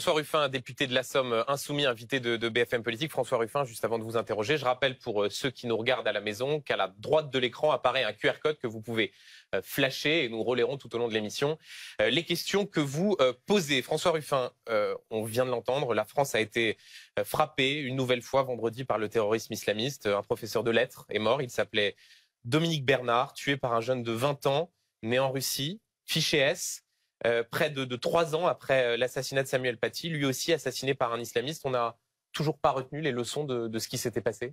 François Ruffin, député de la Somme, insoumis, invité de BFM Politique. François Ruffin, juste avant de vous interroger, je rappelle pour ceux qui nous regardent à la maison qu'à la droite de l'écran apparaît un QR code que vous pouvez flasher et nous relayerons tout au long de l'émission les questions que vous posez. François Ruffin, on vient de l'entendre, la France a été frappée une nouvelle fois vendredi par le terrorisme islamiste. Un professeur de lettres est mort, il s'appelait Dominique Bernard, tué par un jeune de 20 ans, né en Russie, fiché S. Près de 3 ans après l'assassinat de Samuel Paty, lui aussi assassiné par un islamiste. On n'a toujours pas retenu les leçons de ce qui s'était passé.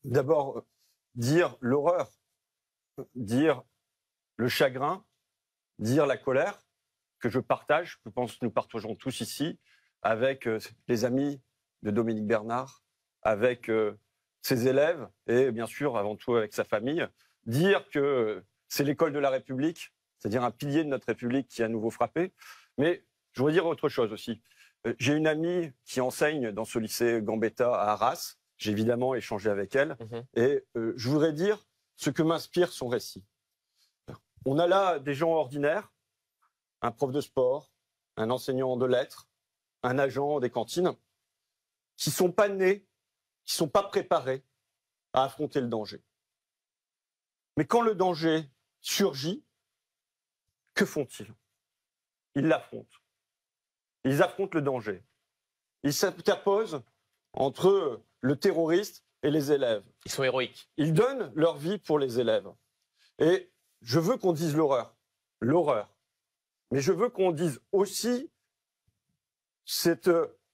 D'abord, dire l'horreur, dire le chagrin, dire la colère que je partage, je pense que nous partageons tous ici, avec les amis de Dominique Bernard, avec ses élèves et bien sûr, avant tout avec sa famille. Dire que c'est l'école de la République, c'est-à-dire un pilier de notre République qui est à nouveau frappé. Mais je voudrais dire autre chose aussi. J'ai une amie qui enseigne dans ce lycée Gambetta à Arras. J'ai évidemment échangé avec elle. Et je voudrais dire ce que m'inspire son récit. On a là des gens ordinaires, un prof de sport, un enseignant de lettres, un agent des cantines, qui ne sont pas nés, qui ne sont pas préparés à affronter le danger. Mais quand le danger surgit, que font-ils? Ils l'affrontent. Ils affrontent le danger. Ils s'interposent entre le terroriste et les élèves. Ils sont héroïques. Ils donnent leur vie pour les élèves. Et je veux qu'on dise l'horreur. L'horreur. Mais je veux qu'on dise aussi cette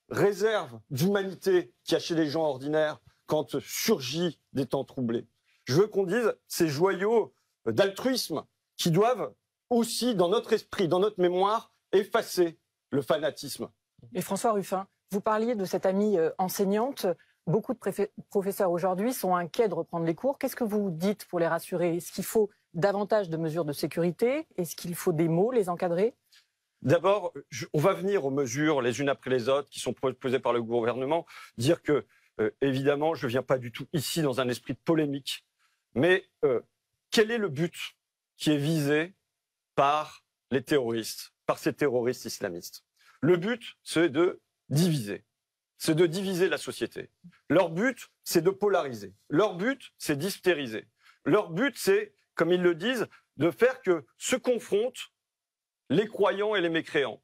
réserve d'humanité qu'il y a chez les gens ordinaires quand surgit des temps troublés. Je veux qu'on dise ces joyaux d'altruisme qui doivent aussi, dans notre esprit, dans notre mémoire, effacer le fanatisme. Et François Ruffin, vous parliez de cette amie enseignante. Beaucoup de professeurs aujourd'hui sont inquiets de reprendre les cours. Qu'est-ce que vous dites pour les rassurer? Est-ce qu'il faut davantage de mesures de sécurité? Est-ce qu'il faut des mots, les encadrer? D'abord, on va venir aux mesures les unes après les autres qui sont proposées par le gouvernement. Dire que, évidemment, je ne viens pas du tout ici dans un esprit de polémique. Mais quel est le but qui est visé par les terroristes, par ces terroristes islamistes? Le but, c'est de diviser. C'est de diviser la société. Leur but, c'est de polariser. Leur but, c'est d'hystériser. Leur but, c'est, comme ils le disent, de faire que se confrontent les croyants et les mécréants,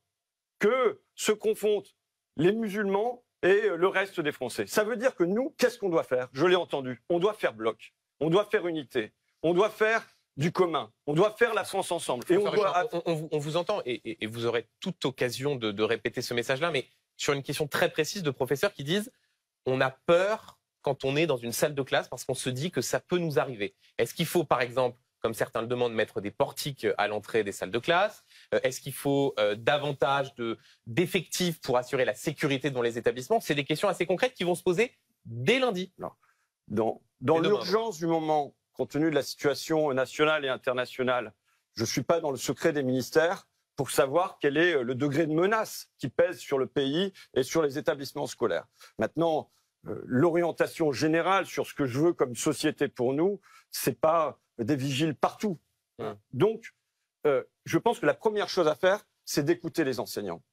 que se confrontent les musulmans et le reste des Français. Ça veut dire que nous, qu'est-ce qu'on doit faire? Je l'ai entendu. On doit faire bloc. On doit faire unité. On doit faire du commun. On doit faire la France ensemble. Et on vous entend et vous aurez toute occasion de répéter ce message-là, mais sur une question très précise de professeurs qui disent on a peur quand on est dans une salle de classe parce qu'on se dit que ça peut nous arriver. Est-ce qu'il faut, par exemple, comme certains le demandent, mettre des portiques à l'entrée des salles de classe? Est-ce qu'il faut davantage d'effectifs pour assurer la sécurité dans les établissements? C'est des questions assez concrètes qui vont se poser dès lundi. Dans l'urgence du moment, compte tenu de la situation nationale et internationale, je ne suis pas dans le secret des ministères pour savoir quel est le degré de menace qui pèse sur le pays et sur les établissements scolaires. Maintenant, l'orientation générale sur ce que je veux comme société pour nous, ce n'est pas des vigiles partout. Donc, je pense que la première chose à faire, c'est d'écouter les enseignants.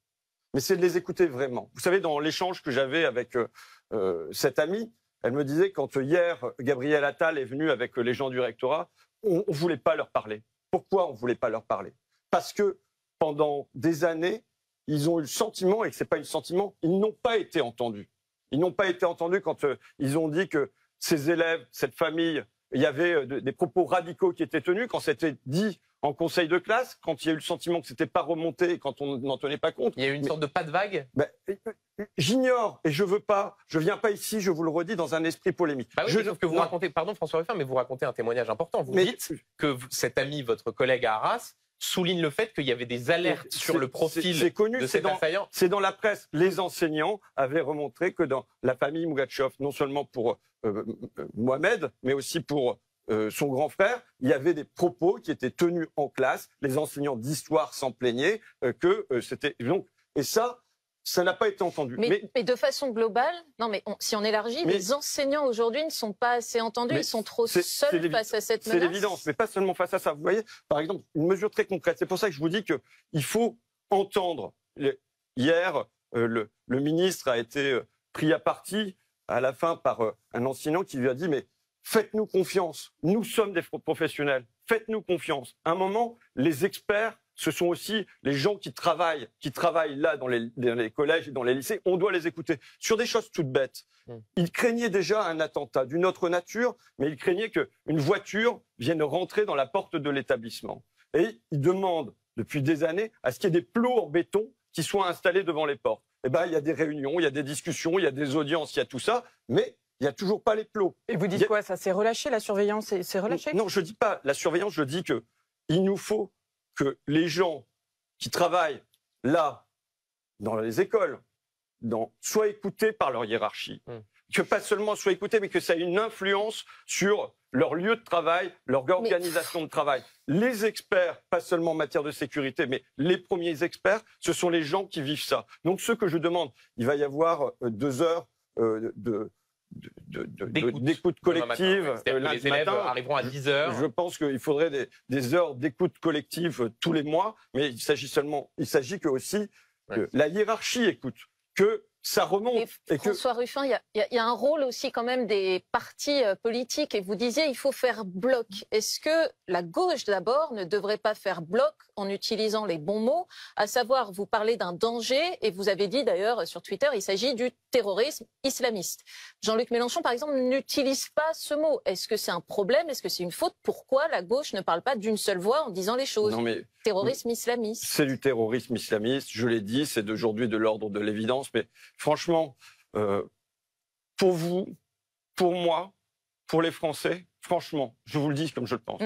Mais c'est de les écouter vraiment. Vous savez, dans l'échange que j'avais avec cette amie, elle me disait, quand hier, Gabriel Attal est venu avec les gens du rectorat, on ne voulait pas leur parler. Pourquoi on ne voulait pas leur parler? Parce que pendant des années, ils ont eu le sentiment, et que ce n'est pas un sentiment, ils n'ont pas été entendus. Ils n'ont pas été entendus quand ils ont dit que ces élèves, cette famille, il y avait des propos radicaux qui étaient tenus, quand c'était dit en conseil de classe, quand il y a eu le sentiment que ce n'était pas remonté, quand on n'en tenait pas compte. Il y a eu une sorte de pas de vague. J'ignore et je viens pas ici, je vous le redis, dans un esprit polémique. Bah oui, sauf que vous racontez, pardon François Ruffin, mais vous racontez un témoignage important. Vous dites que cet ami, votre collègue à Arras, souligne le fait qu'il y avait des alertes sur le profil de cet assaillant. C'est dans la presse. Les enseignants avaient remontré que dans la famille Mougatchov, non seulement pour Mohamed, mais aussi pour son grand frère, il y avait des propos qui étaient tenus en classe. Les enseignants d'histoire s'en plaignaient que c'était... Et ça n'a pas été entendu. Mais de façon globale, si on élargit, les enseignants aujourd'hui ne sont pas assez entendus, ils sont trop seuls face à cette menace. C'est l'évidence, mais pas seulement face à ça. Vous voyez, par exemple, une mesure très concrète. C'est pour ça que je vous dis qu'il faut entendre. Hier, le ministre a été pris à partie à la fin par un enseignant qui lui a dit « Mais faites-nous confiance, nous sommes des professionnels, faites-nous confiance ». À un moment, les experts, ce sont aussi les gens qui travaillent là dans les collèges et dans les lycées, on doit les écouter. Sur des choses toutes bêtes, ils craignaient déjà un attentat d'une autre nature, mais ils craignaient qu'une voiture vienne rentrer dans la porte de l'établissement. Et ils demandent depuis des années à ce qu'il y ait des plots en béton qui soient installés devant les portes. Eh ben, il y a des réunions, il y a des discussions, il y a des audiences, il y a tout ça, mais il n'y a toujours pas les plots. Et vous dites quoi? Ça s'est relâché, la surveillance c'est relâché? Non, je ne dis pas la surveillance, je dis qu'il nous faut que les gens qui travaillent là, dans les écoles, soient écoutés par leur hiérarchie. Que pas seulement soient écoutés, mais que ça ait une influence sur leur lieu de travail, leur organisation de travail. Les experts, pas seulement en matière de sécurité, mais les premiers experts, ce sont les gens qui vivent ça. Donc ce que je demande, il va y avoir 2 heures d'écoute collective. Les élèves arriveront à 10 heures. Je pense qu'il faudrait des heures d'écoute collective tous les mois, mais il s'agit que aussi que la hiérarchie écoute, que ça remonte. François Ruffin, il y a un rôle aussi quand même des partis politiques. Et vous disiez, il faut faire bloc. Est-ce que la gauche, d'abord, ne devrait pas faire bloc en utilisant les bons mots? À savoir, vous parlez d'un danger, et vous avez dit d'ailleurs sur Twitter, il s'agit du terrorisme islamiste. Jean-Luc Mélenchon, par exemple, n'utilise pas ce mot. Est-ce que c'est un problème? Est-ce que c'est une faute? Pourquoi la gauche ne parle pas d'une seule voix en disant les choses? Non, mais terrorisme islamiste. C'est du terrorisme islamiste, je l'ai dit, c'est d'aujourd'hui de l'ordre de l'évidence, mais franchement, pour vous, pour moi, pour les Français, franchement, je vous le dis comme je le pense,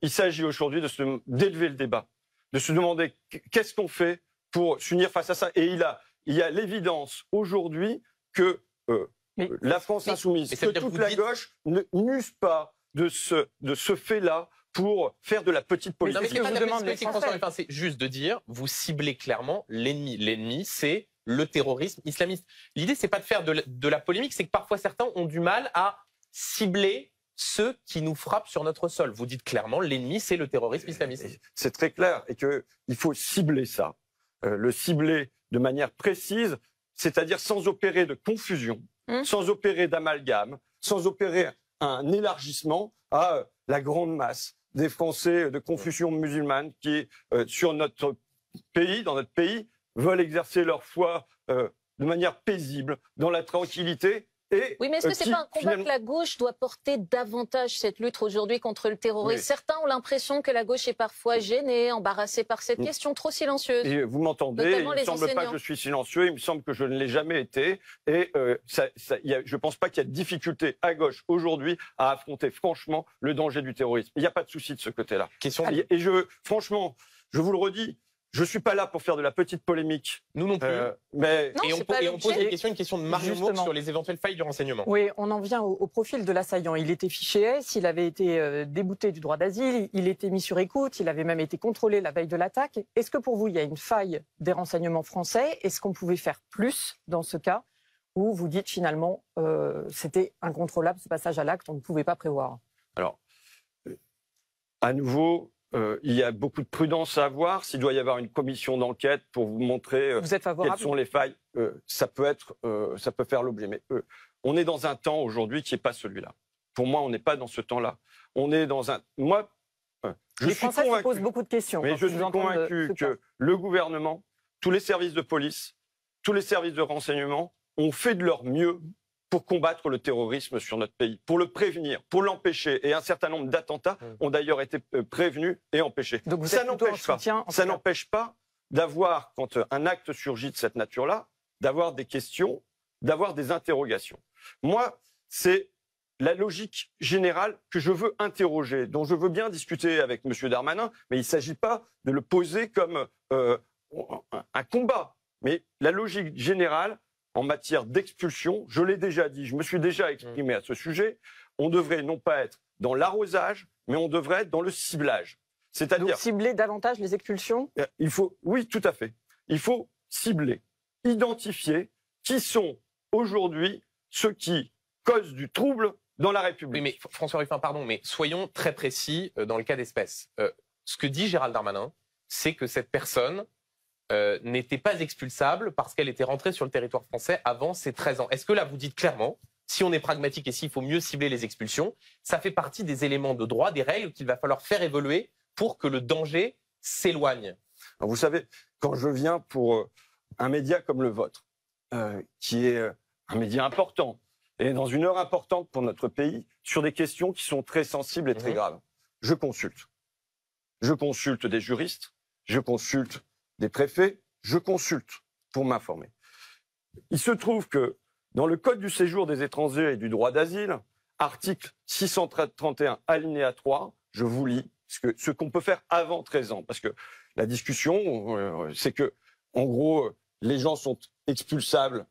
il s'agit aujourd'hui d'élever le débat, de se demander qu'est-ce qu'on fait pour s'unir face à ça. Et il y a l'évidence aujourd'hui que la France insoumise, que toute la gauche n'use pas de ce fait-là pour faire de la petite politique. Mais ce que vous demande François Ruffin, c'est juste de dire, vous ciblez clairement l'ennemi. L'ennemi, c'est le terrorisme islamiste. L'idée, c'est pas de faire de la polémique, c'est que parfois certains ont du mal à cibler ceux qui nous frappent sur notre sol. Vous dites clairement, l'ennemi, c'est le terrorisme islamiste. C'est très clair, et qu'il faut cibler ça. Le cibler de manière précise, c'est-à-dire sans opérer de confusion, sans opérer d'amalgame, sans opérer un élargissement à la grande masse des Français de confession musulmane qui, sur notre pays, dans notre pays, veulent exercer leur foi de manière paisible, dans la tranquillité. Oui, mais est-ce que c'est pas un combat que la gauche doit porter davantage, cette lutte aujourd'hui contre le terrorisme? Certains ont l'impression que la gauche est parfoie gênée, embarrassée par cette question trop silencieuse. Et vous m'entendez, il ne me semble pas que je suis silencieux, il me semble que je ne l'ai jamais été. Et je ne pense pas qu'il y ait de difficulté à gauche aujourd'hui à affronter franchement le danger du terrorisme. Il n'y a pas de souci de ce côté-là. Et franchement, je vous le redis, je ne suis pas là pour faire de la petite polémique. Nous non plus. On pose une question de Mario Mour sur les éventuelles failles du renseignement. Oui, on en vient au profil de l'assaillant. Il était fiché S, il avait été débouté du droit d'asile, il était mis sur écoute, il avait même été contrôlé la veille de l'attaque. Est-ce que pour vous, il y a une faille des renseignements français? Est-ce qu'on pouvait faire plus dans ce cas? Ou vous dites finalement, c'était incontrôlable ce passage à l'acte, on ne pouvait pas prévoir? Alors, à nouveau... il y a beaucoup de prudence à avoir. S'il doit y avoir une commission d'enquête pour vous montrer quelles sont les failles, ça peut faire l'objet. Mais on est dans un temps aujourd'hui qui n'est pas celui-là. Pour moi, on n'est pas dans ce temps-là. On est dans un... Moi, les Français se posent beaucoup de questions. Mais je suis convaincu que le gouvernement, tous les services de police, tous les services de renseignement ont fait de leur mieux pour combattre le terrorisme sur notre pays, pour le prévenir, pour l'empêcher. Et un certain nombre d'attentats ont d'ailleurs été prévenus et empêchés. Donc ça n'empêche pas d'avoir, quand un acte surgit de cette nature-là, d'avoir des questions, d'avoir des interrogations. Moi, c'est la logique générale que je veux interroger, dont je veux bien discuter avec M. Darmanin, mais il ne s'agit pas de le poser comme un combat. Mais la logique générale, en matière d'expulsion, je l'ai déjà dit, je me suis déjà exprimé à ce sujet, on devrait non pas être dans l'arrosage, mais on devrait être dans le ciblage. C'est-à-dire cibler davantage les expulsions? Oui, tout à fait. Il faut cibler, identifier qui sont aujourd'hui ceux qui causent du trouble dans la République. Oui, mais François Ruffin, pardon, mais soyons très précis dans le cas d'espèce. Ce que dit Gérald Darmanin, c'est que cette personne n'était pas expulsable parce qu'elle était rentrée sur le territoire français avant ses 13 ans. Est-ce que là, vous dites clairement, si on est pragmatique et s'il faut mieux cibler les expulsions, ça fait partie des éléments de droit, des règles qu'il va falloir faire évoluer pour que le danger s'éloigne? Vous savez, quand je viens pour un média comme le vôtre, qui est un média important, et dans une heure importante pour notre pays, sur des questions qui sont très sensibles et très graves, je consulte. Je consulte des juristes, je consulte des préfets, je consulte pour m'informer. Il se trouve que dans le Code du séjour des étrangers et du droit d'asile, article 631 alinéa 3, je vous lis ce qu'on peut faire avant 13 ans. Parce que la discussion, c'est que, en gros, les gens sont expulsables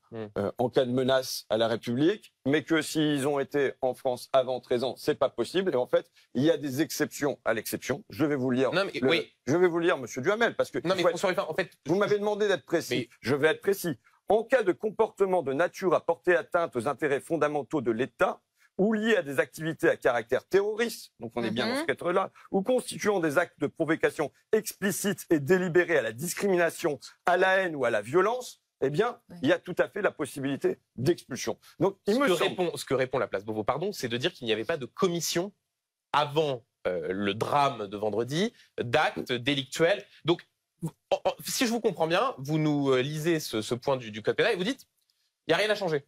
en cas de menace à la République, mais que s'ils ont été en France avant 13 ans, c'est pas possible. Et en fait, il y a des exceptions à l'exception. Je vais vous lire. Je vais vous lire, Monsieur Duhamel, parce que en fait, vous m'avez demandé d'être précis. Mais... Je vais être précis. En cas de comportement de nature à porter atteinte aux intérêts fondamentaux de l'État, ou liés à des activités à caractère terroriste, donc on est bien dans ce cadre-là, ou constituant des actes de provocation explicites et délibérés à la discrimination, à la haine ou à la violence, eh bien, il y a tout à fait la possibilité d'expulsion. Donc, ce que répond la place Beauvau, pardon, c'est de dire qu'il n'y avait pas de commission avant le drame de vendredi, d'actes délictuels. Donc, si je vous comprends bien, vous nous lisez ce point du Code pénal et vous dites, il n'y a rien à changer.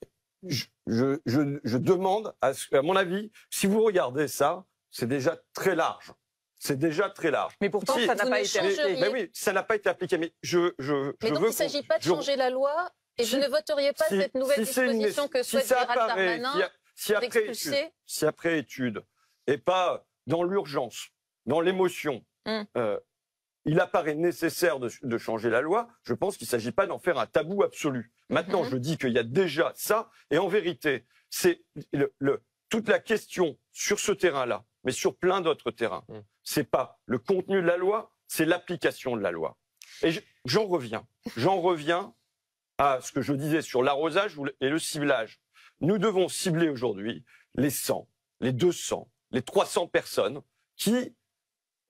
Je demande, à mon avis, si vous regardez ça, c'est déjà très large. C'est déjà très large. Mais pourtant, ça n'a pas été appliqué. Mais oui, ça n'a pas été appliqué. Mais donc, il ne s'agit pas de changer la loi et vous ne voteriez pas cette nouvelle disposition que souhaite Gérald Darmanin d'expulser. Si après étude, et pas dans l'urgence, dans l'émotion, il apparaît nécessaire de changer la loi, je pense qu'il ne s'agit pas d'en faire un tabou absolu. Maintenant, je dis qu'il y a déjà ça, et en vérité, c'est toute la question sur ce terrain-là, mais sur plein d'autres terrains. C'est pas le contenu de la loi, c'est l'application de la loi. Et j'en reviens à ce que je disais sur l'arrosage et le ciblage. Nous devons cibler aujourd'hui les 100, les 200, les 300 personnes qui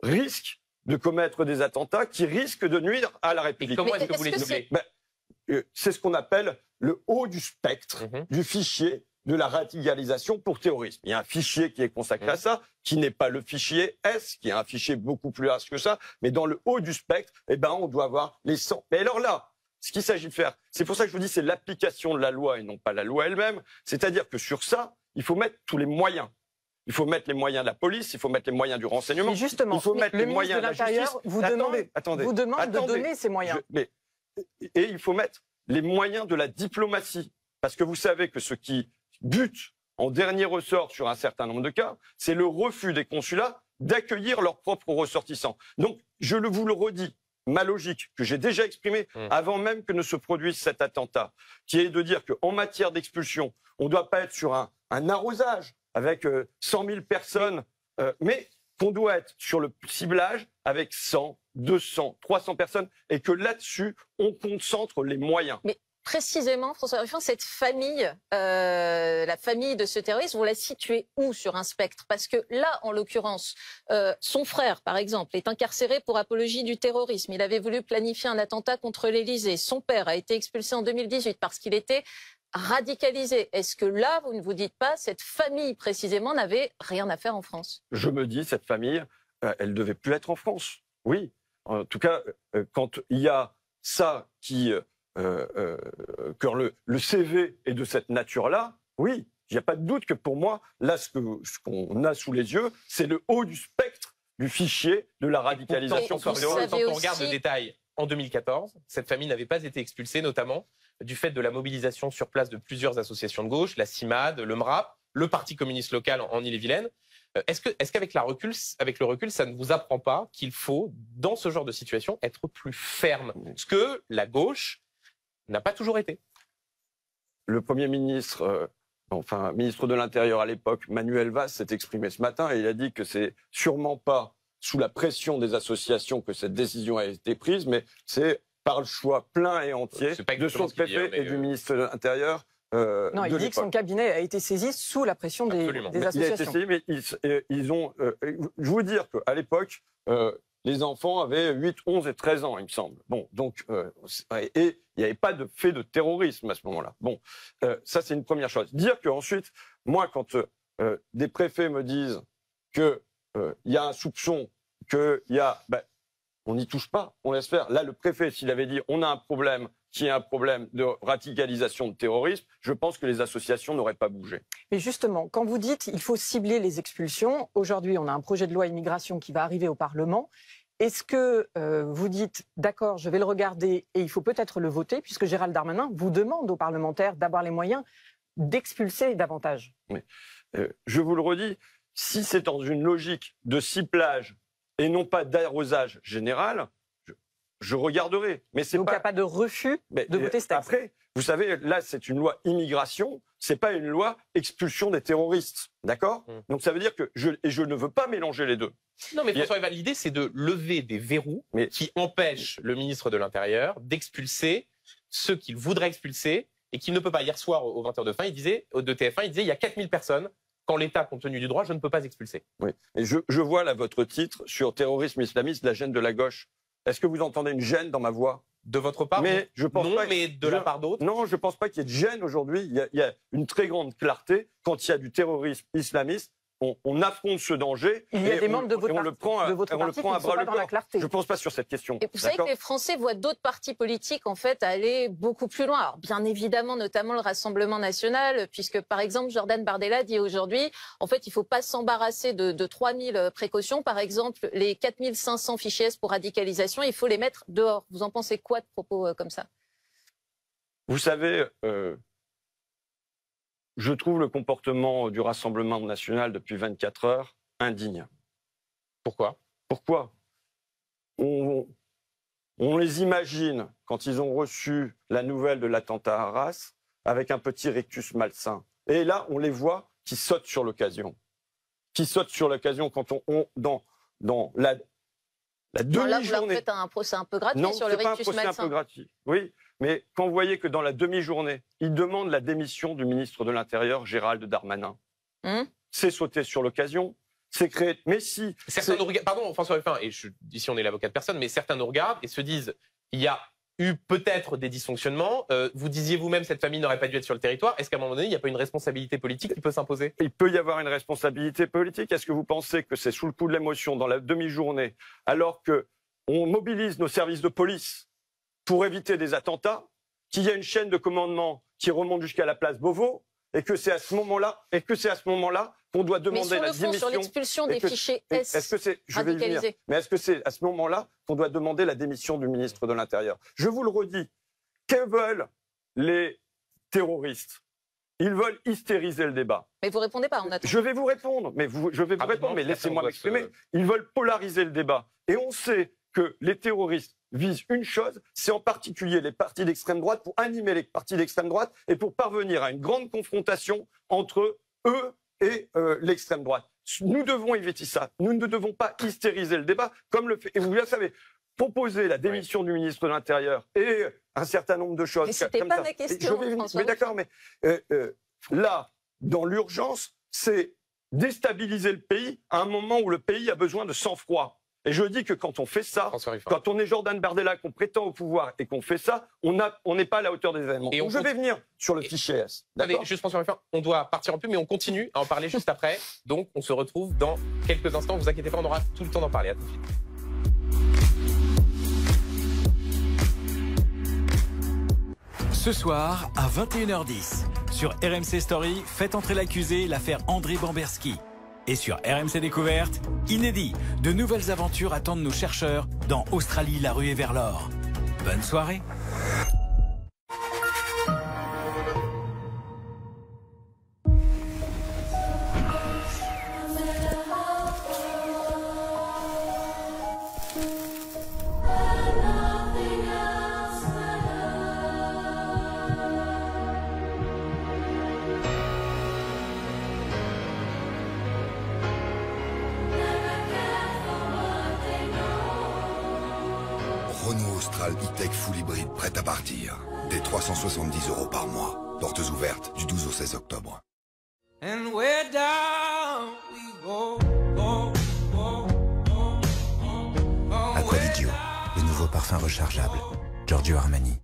risquent de commettre des attentats, qui risquent de nuire à la République. Et comment est-ce que vous les ciblez? C'est ce qu'on appelle le haut du spectre du fichier de la radicalisation pour terrorisme. Il y a un fichier qui est consacré à ça, qui n'est pas le fichier S, qui est un fichier beaucoup plus large que ça, mais dans le haut du spectre, on doit avoir les 100. Mais alors là, ce qu'il s'agit de faire, c'est pour ça que je vous dis, c'est l'application de la loi et non pas la loi elle-même. C'est-à-dire que sur ça, il faut mettre tous les moyens. Il faut mettre les moyens de la police, il faut mettre les moyens du renseignement. Mais justement, il faut mettre les moyens de la justice. Vous demande de donner ces moyens. Et il faut mettre les moyens de la diplomatie. Parce que vous savez que ce qui bute en dernier ressort sur un certain nombre de cas, c'est le refus des consulats d'accueillir leurs propres ressortissants. Donc, vous le redis, ma logique, que j'ai déjà exprimée avant même que ne se produise cet attentat, qui est de dire qu'en matière d'expulsion, on ne doit pas être sur un arrosage avec 100 000 personnes, mais qu'on doit être sur le ciblage avec 100, 200, 300 personnes, et que là-dessus, on concentre les moyens. Mais précisément, François Ruffin, cette famille, la famille de ce terroriste, vous la situez où sur un spectre? Parce que là, en l'occurrence, son frère, par exemple, est incarcéré pour apologie du terrorisme. Il avait voulu planifier un attentat contre l'Élysée. Son père a été expulsé en 2018 parce qu'il était radicalisé. Est-ce que là, vous ne vous dites pas, cette famille précisément n'avait rien à faire en France? Je me dis, cette famille, elle ne devait plus être en France. Oui. En tout cas, quand il y a ça qui... que le CV est de cette nature-là, oui, il n'y a pas de doute que pour moi, là, ce qu'on a sous les yeux, c'est le haut du spectre du fichier de la radicalisation. Quand on regarde le détail, en 2014, cette famille n'avait pas été expulsée, notamment du fait de la mobilisation sur place de plusieurs associations de gauche, la CIMAD, le MRAP, le Parti communiste local en Ille-et-Vilaine. Est-ce qu'avec le recul, ça ne vous apprend pas qu'il faut, dans ce genre de situation, être plus ferme? Ce que la gauche n'a pas toujours été. Le Premier ministre, ministre de l'Intérieur à l'époque, Manuel Valls, s'est exprimé ce matin et il a dit que c'est sûrement pas sous la pression des associations que cette décision a été prise, mais c'est par le choix plein et entier de son préfet et du ministre de l'Intérieur. Non, il dit que son cabinet a été saisi sous la pression des associations. Il a été saisi, mais ils ont. Je veux dire qu'à l'époque, les enfants avaient 8, 11 et 13 ans, il me semble. Bon, donc, et il n'y avait pas de fait de terrorisme à ce moment-là. Bon, ça, c'est une première chose. Dire qu'ensuite, moi, quand des préfets me disent qu'il y a un soupçon, qu'il y a... Ben, on n'y touche pas, on laisse faire. Là, le préfet, s'il avait dit on a un problème qui est un problème de radicalisation de terrorisme, je pense que les associations n'auraient pas bougé. Mais justement, quand vous dites il faut cibler les expulsions, aujourd'hui on a un projet de loi immigration qui va arriver au Parlement. Est-ce que vous dites d'accord, je vais le regarder et il faut peut-être le voter, puisque Gérald Darmanin vous demande aux parlementaires d'avoir les moyens d'expulser davantage? Oui. Je vous le redis, si c'est dans une logique de ciblage et non pas d'arrosage général, je regarderai. Mais c'est donc il n'y a pas de refus de voter ce texte. Après, vous savez, là, c'est une loi immigration, c'est pas une loi expulsion des terroristes, d'accord? Donc ça veut dire que je ne veux pas mélanger les deux. Non, mais François Eval, l'idée, c'est de lever des verrous qui empêchent le ministre de l'Intérieur d'expulser ceux qu'il voudrait expulser et qu'il ne peut pas. Hier soir, au 20h de TF1, il disait il y a 4000 personnes. Quand l'État, compte tenu du droit, je ne peux pas expulser. Oui, et je vois là votre titre sur terrorisme islamiste, la gêne de la gauche. Est-ce que vous entendez une gêne dans ma voix? De votre part? Mais je pense non, pas mais de la part d'autres? Non, je ne pense pas qu'il y ait de gêne aujourd'hui. Il y a une très grande clarté. Quand il y a du terrorisme islamiste, on affronte ce danger. Il y a des membres de votre parti qui ne sont pas dans la clarté. Je ne pense pas sur cette question. Et vous savez que les Français voient d'autres partis politiques en fait aller beaucoup plus loin. Alors bien évidemment, notamment le Rassemblement national, puisque par exemple Jordan Bardella dit aujourd'hui, en fait, il ne faut pas s'embarrasser de 3000 précautions. Par exemple, les 4500 fichiers S pour radicalisation, il faut les mettre dehors. Vous en pensez quoi de propos comme ça? Vous savez, je trouve le comportement du Rassemblement national depuis 24 heures indigne. Pourquoi? Pourquoi? On les imagine, quand ils ont reçu la nouvelle de l'attentat à Arras, avec un petit rictus malsain. Et là, on les voit qui sautent sur l'occasion. Qui sautent sur l'occasion quand dans la demi-journée... Là, vous leur faites un procès un peu gratuit sur le rictus malsain. Non, c'est pas un procès un peu gratuit. Oui. Mais quand vous voyez que dans la demi-journée, ils demandent la démission du ministre de l'Intérieur, Gérald Darmanin, c'est sauter sur l'occasion, c'est créer... Mais si... Certains nous regardent... Pardon, François Ruffin, et ici on est l'avocat de personne, mais certains nous regardent et se disent il y a eu peut-être des dysfonctionnements. Vous disiez vous-même cette famille n'aurait pas dû être sur le territoire. Est-ce qu'à un moment donné, il n'y a pas une responsabilité politique qui peut s'imposer? Il peut y avoir une responsabilité politique. Est-ce que vous pensez que c'est sous le coup de l'émotion, dans la demi-journée, alors qu'on mobilise nos services de police pour éviter des attentats, qu'il y a une chaîne de commandement qui remonte jusqu'à la place Beauvau, et que c'est à ce moment-là qu'on doit demander la démission. Sur l'expulsion des fichiers S radicalisés. Mais est-ce que c'est à ce moment-là qu'on doit demander la démission du ministre de l'Intérieur? Je vous le redis, que veulent les terroristes? Ils veulent hystériser le débat. Mais vous répondez pas, on attend. Je vais vous répondre, mais mais laissez-moi m'exprimer. Ils veulent polariser le débat. Et on sait que les terroristes visent une chose, c'est en particulier les partis d'extrême droite, pour animer les partis d'extrême droite et pour parvenir à une grande confrontation entre eux et l'extrême droite. Nous devons éviter ça. Nous ne devons pas hystériser le débat, comme le fait... Et vous le savez, proposer la démission du ministre de l'Intérieur et un certain nombre de choses... Mais c'était pas ma question, François. Mais d'accord, mais là, dans l'urgence, c'est déstabiliser le pays à un moment où le pays a besoin de sang-froid. Et je dis que quand on fait ça, quand on est Jordan Bardella, qu'on prétend au pouvoir et qu'on fait ça, on n'est pas à la hauteur des événements. Donc je vais venir sur le fichier S. D'accord ? Juste François Ruffin, on doit partir en pub, mais on continue à en parler juste après. Donc on se retrouve dans quelques instants. Ne vous inquiétez pas, on aura tout le temps d'en parler. À tout de suite. Ce soir, à 21h10, sur RMC Story, faites entrer l'accusé, l'affaire André Bamberski. Et sur RMC Découverte, inédit, de nouvelles aventures attendent nos chercheurs dans Australie, la ruée vers l'or. Bonne soirée. Renault Austral E-Tech Full Hybride prête à partir. Dès 370 € par mois. Portes ouvertes du 12 au 16 octobre. And we're down we go, go, go, go, go, go. parfum rechargeable. Giorgio Armani.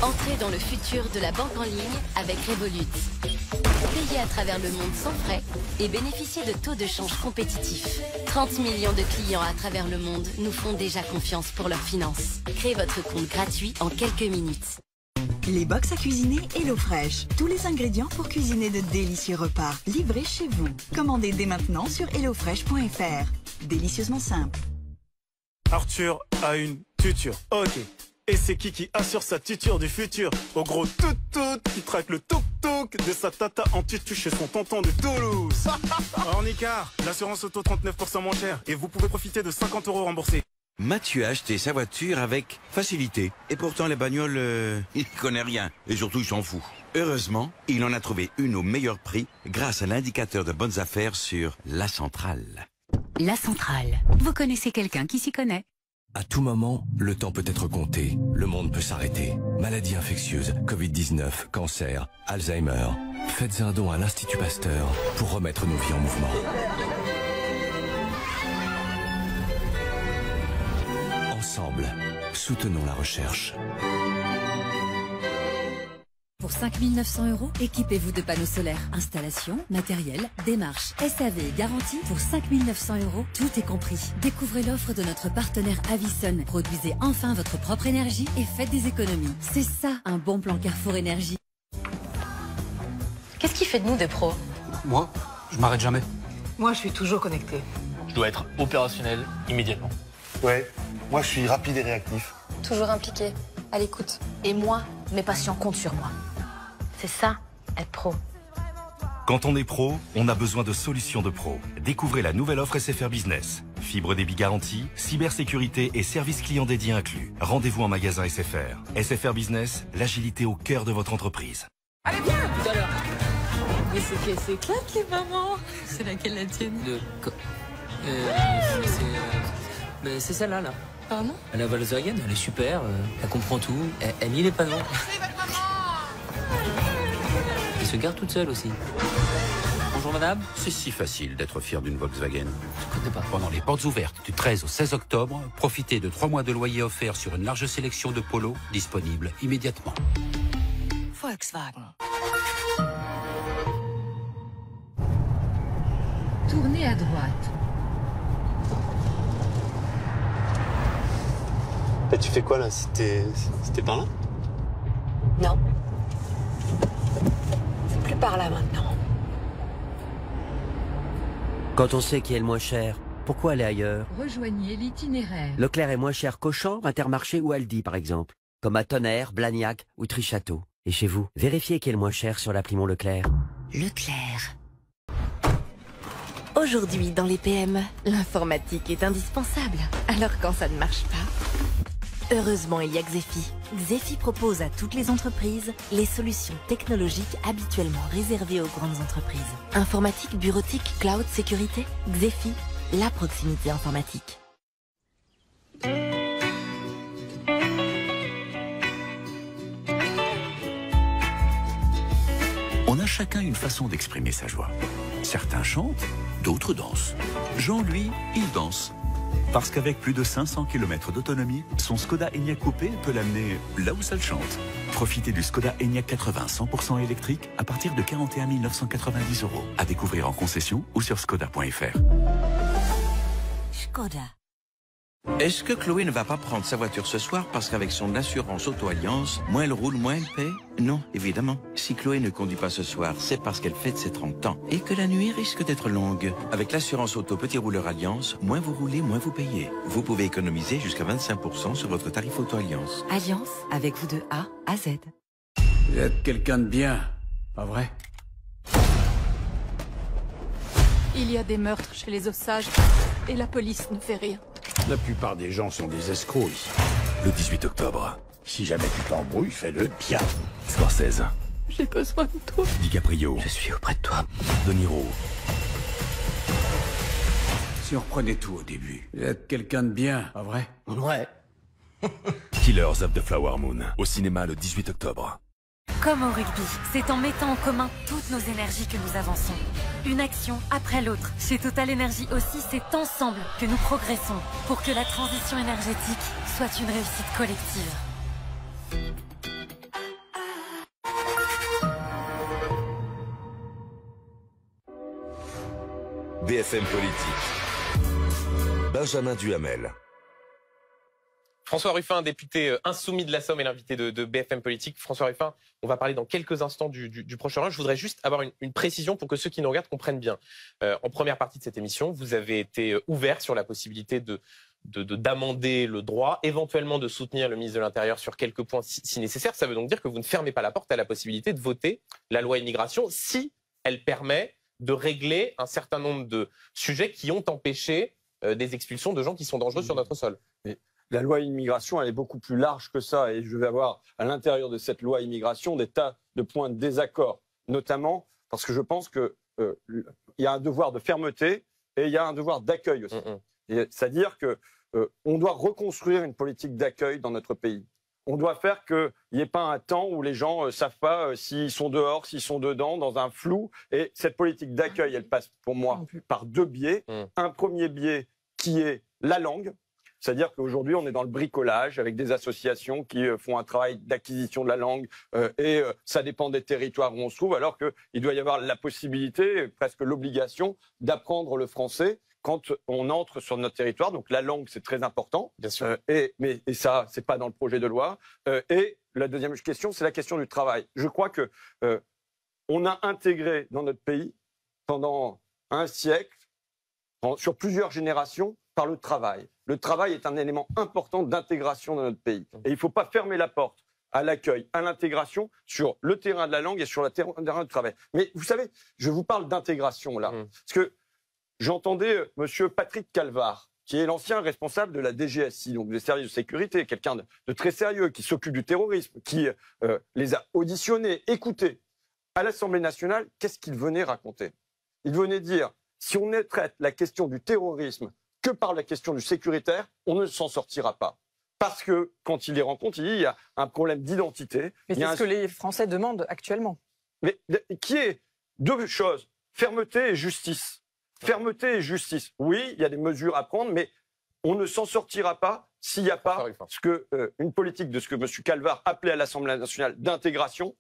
Entrez dans le futur de la banque en ligne avec Revolut. Payez à travers le monde sans frais et bénéficiez de taux de change compétitifs. 30 millions de clients à travers le monde nous font déjà confiance pour leurs finances. Créez votre compte gratuit en quelques minutes. Les box à cuisiner HelloFresh. Tous les ingrédients pour cuisiner de délicieux repas. Livrés chez vous. Commandez dès maintenant sur hellofresh.fr. Délicieusement simple. Arthur a une tuture. Ok. Et c'est qui assure sa tuture du futur? Au gros tout qui traque le toc-toc de sa tata en tutu chez son tonton de Toulouse. Ornicar, l'assurance auto 39% moins chère et vous pouvez profiter de 50 € remboursés. Mathieu a acheté sa voiture avec facilité. Et pourtant, les bagnoles, il connaît rien. Et surtout, il s'en fout. Heureusement, il en a trouvé une au meilleur prix grâce à l'indicateur de bonnes affaires sur La Centrale. La Centrale. Vous connaissez quelqu'un qui s'y connaît? À tout moment, le temps peut être compté. Le monde peut s'arrêter. Maladies infectieuses, Covid-19, cancer, Alzheimer. Faites un don à l'Institut Pasteur pour remettre nos vies en mouvement. Ensemble, soutenons la recherche. Pour 5 900 €, équipez-vous de panneaux solaires. Installation, matériel, démarche, SAV et garantie. Pour 5 900 €, tout est compris. Découvrez l'offre de notre partenaire Avison. Produisez enfin votre propre énergie et faites des économies. C'est ça, un bon plan Carrefour Énergie. Qu'est-ce qui fait de nous des pros? Moi, je m'arrête jamais. Moi, je suis toujours connecté. Je dois être opérationnel immédiatement. Ouais, moi je suis rapide et réactif. Toujours impliqué, à l'écoute. Et moi, mes patients comptent sur moi. C'est ça, être pro. Quand on est pro, on a besoin de solutions de pro. Découvrez la nouvelle offre SFR Business. Fibre débit garantie, cybersécurité et service client dédié inclus. Rendez-vous en magasin SFR. SFR Business, l'agilité au cœur de votre entreprise. Allez, viens tout à l'heure. Mais c'est éclate les mamans. C'est laquelle la tienne? C'est celle-là, là. Pardon? La Volkswagen, elle est super, elle comprend tout, elle lit les panneaux. Elle se garde toute seule aussi. Bonjour madame. C'est si facile d'être fier d'une Volkswagen. Je connais pas. Pendant les portes ouvertes du 13 au 16 octobre, profitez de 3 mois de loyer offert sur une large sélection de Polo, disponible immédiatement. Volkswagen. Tournez à droite. Et tu fais quoi là? C'était par là? Non. C'est plus par là maintenant. Quand on sait qui est le moins cher, pourquoi aller ailleurs? Rejoignez l'itinéraire. Leclerc est moins cher qu'Auchan, Intermarché ou Aldi par exemple. Comme à Tonnerre, Blagnac ou Trichâteau. Et chez vous, vérifiez qui est le moins cher sur l'appli Mon Leclerc. Leclerc. Aujourd'hui, dans les PME, l'informatique est indispensable. Alors quand ça ne marche pas, heureusement, il y a Xefi. Xefi propose à toutes les entreprises les solutions technologiques habituellement réservées aux grandes entreprises. Informatique, bureautique, cloud, sécurité. Xefi, la proximité informatique. On a chacun une façon d'exprimer sa joie. Certains chantent, d'autres dansent. Jean, lui, il danse. Parce qu'avec plus de 500 km d'autonomie, son Skoda Enyaq Coupé peut l'amener là où ça le chante. Profitez du Skoda Enyaq 80 100% électrique à partir de 41 990 €. À découvrir en concession ou sur skoda.fr. Skoda. Est-ce que Chloé ne va pas prendre sa voiture ce soir parce qu'avec son assurance auto-alliance, moins elle roule, moins elle paie? Non, évidemment. Si Chloé ne conduit pas ce soir, c'est parce qu'elle fête ses 30 ans et que la nuit risque d'être longue. Avec l'assurance auto Petit Rouleur Alliance, moins vous roulez, moins vous payez. Vous pouvez économiser jusqu'à 25% sur votre tarif auto-alliance. Alliance, avec vous de A à Z. Vous êtes quelqu'un de bien, pas vrai? Il y a des meurtres chez les Osages et la police ne fait rien. La plupart des gens sont des escrocs ici. Le 18 octobre. Si jamais tu t'embrouilles, fais-le bien. Scorsese. J'ai besoin de toi. DiCaprio. Je suis auprès de toi. De Niro. Surprenez tout au début. Vous êtes quelqu'un de bien, pas vrai? Ouais. Killers of the Flower Moon. Au cinéma le 18 octobre. Comme au rugby, c'est en mettant en commun toutes nos énergies que nous avançons. Une action après l'autre. Chez Total Energy aussi, c'est ensemble que nous progressons pour que la transition énergétique soit une réussite collective. BFM Politique. Benjamin Duhamel. François Ruffin, député insoumis de la Somme et l'invité de BFM Politique. François Ruffin, on va parler dans quelques instants du Proche-Orient. Je voudrais juste avoir une précision pour que ceux qui nous regardent comprennent bien. En première partie de cette émission, vous avez été ouvert sur la possibilité d'amender le droit, éventuellement de soutenir le ministre de l'Intérieur sur quelques points si nécessaire. Ça veut donc dire que vous ne fermez pas la porte à la possibilité de voter la loi immigration si elle permet de régler un certain nombre de sujets qui ont empêché des expulsions de gens qui sont dangereux sur notre sol. Mais la loi immigration, elle est beaucoup plus large que ça. Et je vais avoir à l'intérieur de cette loi immigration des tas de points de désaccord. Notamment parce que je pense qu'il y a un devoir de fermeté et il y a un devoir d'accueil aussi. C'est-à-dire qu'on doit reconstruire une politique d'accueil dans notre pays. On doit faire qu'il n'y ait pas un temps où les gens ne savent pas s'ils sont dehors, s'ils sont dedans, dans un flou. Et cette politique d'accueil, elle passe pour moi par deux biais. Un premier biais qui est la langue. C'est-à-dire qu'aujourd'hui, on est dans le bricolage avec des associations qui font un travail d'acquisition de la langue et ça dépend des territoires où on se trouve, alors qu'il doit y avoir la possibilité, presque l'obligation, d'apprendre le français quand on entre sur notre territoire. Donc la langue, c'est très important. Bien sûr. Et ça, c'est pas dans le projet de loi. Et la deuxième question, c'est la question du travail. Je crois que on a intégré dans notre pays pendant un siècle, sur plusieurs générations, par le travail. Le travail est un élément important d'intégration dans notre pays. Et il ne faut pas fermer la porte à l'accueil, à l'intégration sur le terrain de la langue et sur le terrain du travail. Mais vous savez, je vous parle d'intégration là. Parce que j'entendais M. Patrick Calvar, qui est l'ancien responsable de la DGSI, donc des services de sécurité, quelqu'un de très sérieux, qui s'occupe du terrorisme, qui les a auditionnés, écoutés. À l'Assemblée nationale, qu'est-ce qu'il venait raconter? Il venait dire, si on ne traite la question du terrorisme que par la question du sécuritaire, on ne s'en sortira pas. Parce que quand il les rencontre, il y a un problème d'identité. Mais c'est ce que les Français demandent actuellement. Mais qui est deux choses, fermeté et justice. Fermeté et justice. Oui, il y a des mesures à prendre, mais on ne s'en sortira pas s'il n'y a pas une politique de ce que M. Calvar appelait à l'Assemblée nationale d'intégration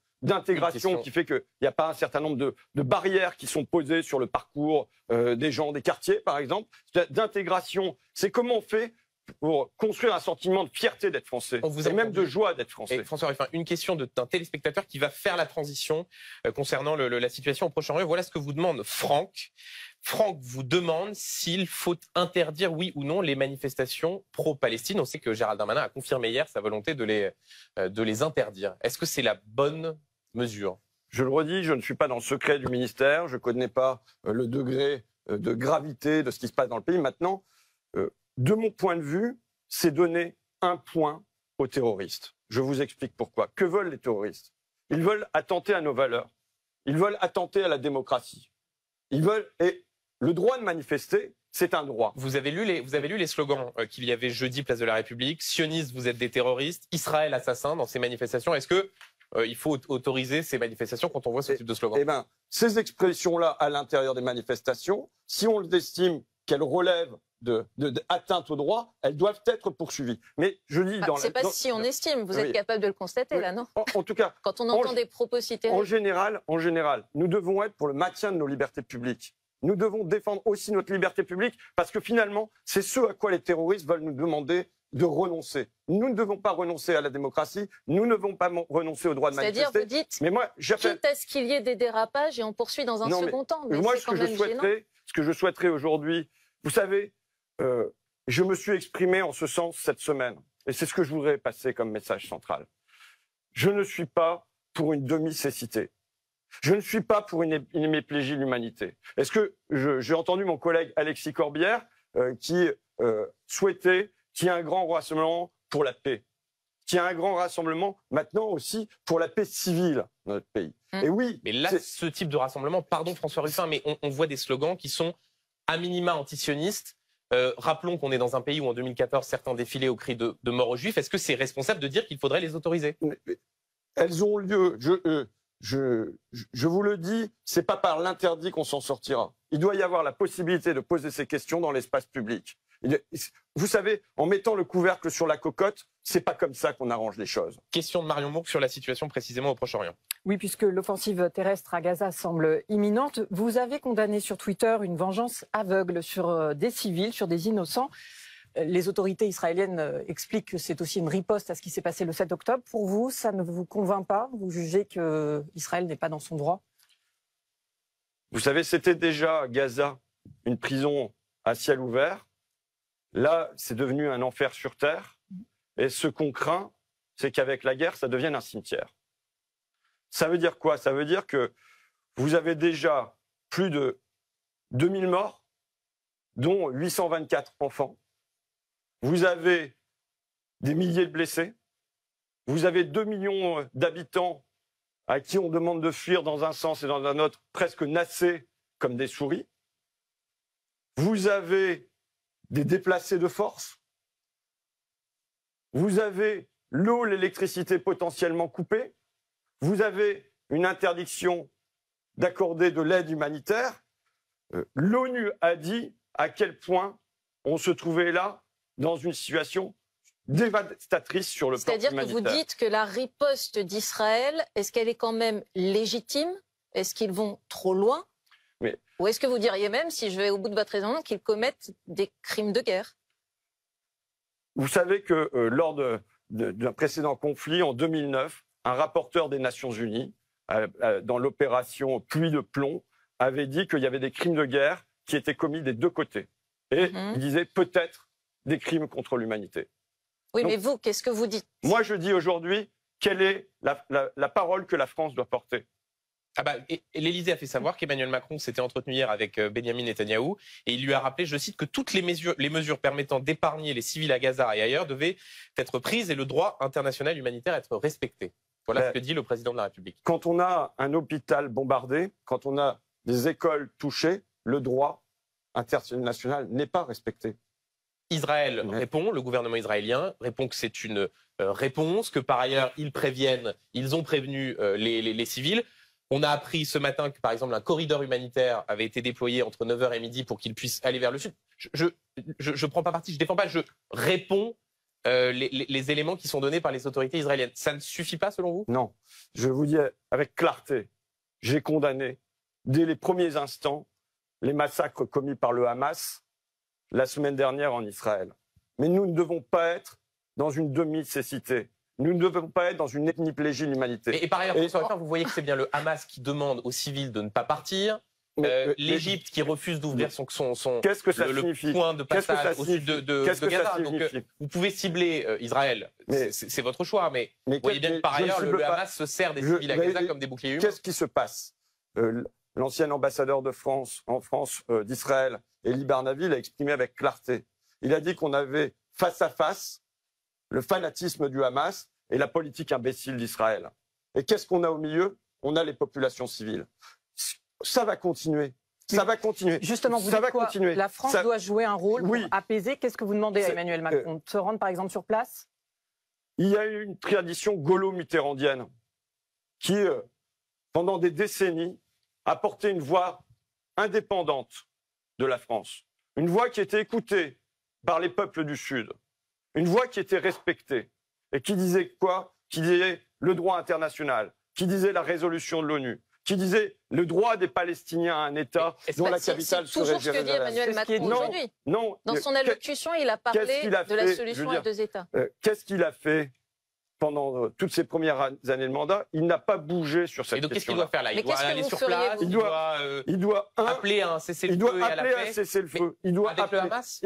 qui fait qu'il n'y a pas un certain nombre de barrières qui sont posées sur le parcours des gens, des quartiers, par exemple. D'intégration, c'est comment on fait pour construire un sentiment de fierté d'être français, et même de joie d'être français. Et François Ruffin, une question d'un téléspectateur qui va faire la transition concernant la situation au Proche-Orient. Voilà ce que vous demande Franck. Franck vous demande s'il faut interdire, oui ou non, les manifestations pro-Palestine. On sait que Gérald Darmanin a confirmé hier sa volonté de les interdire. Est-ce que c'est la bonne mesure? Je le redis, je ne suis pas dans le secret du ministère, je ne connais pas le degré de gravité de ce qui se passe dans le pays. Maintenant, de mon point de vue, c'est donner un point aux terroristes. Je vous explique pourquoi. Que veulent les terroristes? Ils veulent attenter à nos valeurs. Ils veulent attenter à la démocratie. Ils veulent... Et le droit de manifester, c'est un droit. Vous avez lu les slogans qu'il y avait jeudi, place de la République. Sionistes, vous êtes des terroristes. Israël, assassin, dans ces manifestations. Est-ce que il faut autoriser ces manifestations quand on voit ce type de slogan? Eh bien, ces expressions-là à l'intérieur des manifestations, si on estime qu'elles relèvent d'atteinte au droit, elles doivent être poursuivies. Mais je dis c'est pas si on estime, vous êtes capable de le constater là, non? En tout cas, quand on entend des propos cités. En général, nous devons être pour le maintien de nos libertés publiques. Nous devons défendre aussi notre liberté publique parce que finalement, c'est ce à quoi les terroristes veulent nous demander de renoncer. Nous ne devons pas renoncer à la démocratie, nous ne devons pas renoncer au droit de manifester. C'est-à-dire, vous dites, mais moi, quitte à ce qu'il y ait des dérapages et on poursuit dans un second temps. Mais moi, ce que je souhaiterais aujourd'hui, vous savez, je me suis exprimé en ce sens cette semaine. Et c'est ce que je voudrais passer comme message central. Je ne suis pas pour une demi-cécité. Je ne suis pas pour une hémiplégie de l'humanité. Est-ce que j'ai entendu mon collègue Alexis Corbière qui souhaitait qu'il y ait un grand rassemblement pour la paix, qu'il y ait un grand rassemblement maintenant aussi pour la paix civile dans notre pays. Et oui, mais là, ce type de rassemblement, pardon François Ruffin, mais on voit des slogans qui sont à minima antisionistes. Rappelons qu'on est dans un pays où en 2014 certains défilaient au cri de mort aux Juifs. Est-ce que c'est responsable de dire qu'il faudrait les autoriser? elles ont lieu. Je vous le dis, c'est pas par l'interdit qu'on s'en sortira. Il doit y avoir la possibilité de poser ces questions dans l'espace public. Vous savez, en mettant le couvercle sur la cocotte, c'est pas comme ça qu'on arrange les choses. Question de Marion Mourgue sur la situation précisément au Proche-Orient. Oui, puisque l'offensive terrestre à Gaza semble imminente, vous avez condamné sur Twitter une vengeance aveugle sur des civils, sur des innocents. Les autorités israéliennes expliquent que c'est aussi une riposte à ce qui s'est passé le 7 octobre. Pour vous, ça ne vous convainc pas? Vous jugez qu'Israël n'est pas dans son droit? Vous savez, c'était déjà Gaza, une prison à ciel ouvert. Là, c'est devenu un enfer sur terre. Et ce qu'on craint, c'est qu'avec la guerre, ça devienne un cimetière. Ça veut dire quoi? Ça veut dire que vous avez déjà plus de 2000 morts, dont 824 enfants. Vous avez des milliers de blessés. Vous avez 2 millions d'habitants à qui on demande de fuir dans un sens et dans un autre, presque nassés comme des souris. Vous avez des déplacés de force. Vous avez l'eau, l'électricité potentiellement coupées. Vous avez une interdiction d'accorder de l'aide humanitaire. L'ONU a dit à quel point on se trouvait là dans une situation dévastatrice sur le plan humanitaire. C'est-à-dire que vous dites que la riposte d'Israël, est-ce qu'elle est quand même légitime? Est-ce qu'ils vont trop loin? Ou est-ce que vous diriez même, si je vais au bout de votre raisonnement, qu'ils commettent des crimes de guerre? Vous savez que lors d'un précédent conflit, en 2009, un rapporteur des Nations Unies, dans l'opération Pluie de plomb, avait dit qu'il y avait des crimes de guerre qui étaient commis des deux côtés. Et il disait peut-être des crimes contre l'humanité. Oui, donc, mais vous, qu'est-ce que vous dites? Moi, je dis aujourd'hui, quelle est la parole que la France doit porter? L'Élysée a fait savoir qu'Emmanuel Macron s'était entretenu hier avec Benyamin Netanyahou et il lui a rappelé, je cite, que toutes les mesures permettant d'épargner les civils à Gaza et ailleurs devaient être prises et le droit international humanitaire être respecté. Voilà ce que dit le président de la République. Quand on a un hôpital bombardé, quand on a des écoles touchées, le droit international n'est pas respecté. Israël répond, le gouvernement israélien répond que c'est une réponse, que par ailleurs ils ont prévenu les civils. On a appris ce matin que, par exemple, un corridor humanitaire avait été déployé entre 9h et midi pour qu'ils puissent aller vers le sud. Je prends pas parti, je défends pas, je réponds les éléments qui sont donnés par les autorités israéliennes. Ça ne suffit pas, selon vous? Non. Je vous dis avec clarté, j'ai condamné, dès les premiers instants, les massacres commis par le Hamas la semaine dernière en Israël. Mais nous ne devons pas être dans une demi-cécité. Nous ne devons pas être dans une hémiplégie de l'humanité. Et par ailleurs, vous voyez que c'est bien le Hamas qui demande aux civils de ne pas partir, l'Égypte qui refuse d'ouvrir le point de passage au sud de Gaza. Donc vous pouvez cibler Israël, c'est votre choix, mais vous voyez bien que par ailleurs le Hamas se sert des civils à Gaza comme des boucliers humains. Qu'est-ce qui se passe? L'ancien ambassadeur de France en France d'Israël, Elie Barnaville, a exprimé avec clarté. Il a dit qu'on avait face à face le fanatisme du Hamas et la politique imbécile d'Israël. Et qu'est-ce qu'on a au milieu? On a les populations civiles. Ça va continuer. Ça va continuer. Justement, vous dites quoi? La France doit jouer un rôle pour apaiser. Qu'est-ce que vous demandez à Emmanuel Macron? De se rendre, par exemple, sur place? Il y a eu une tradition gaulo-mitterrandienne qui, pendant des décennies, a porté une voix indépendante de la France. Une voix qui était écoutée par les peuples du Sud. Une voix qui était respectée et qui disait quoi? Qui disait le droit international, qui disait la résolution de l'ONU, qui disait le droit des Palestiniens à un État dont la capitale serait Jérusalem. C'est toujours ce que dit Emmanuel Macron aujourd'hui. Non. Dans son allocution, il a parlé de la solution à deux États. Qu'est-ce qu'il a fait pendant toutes ses premières années de mandat? Il n'a pas bougé sur cette question. Et donc qu'est-ce qu'il doit faire là? Il doit aller sur place, il doit appeler un cessez-le-feu et à la paix. Il doit avec le Hamas?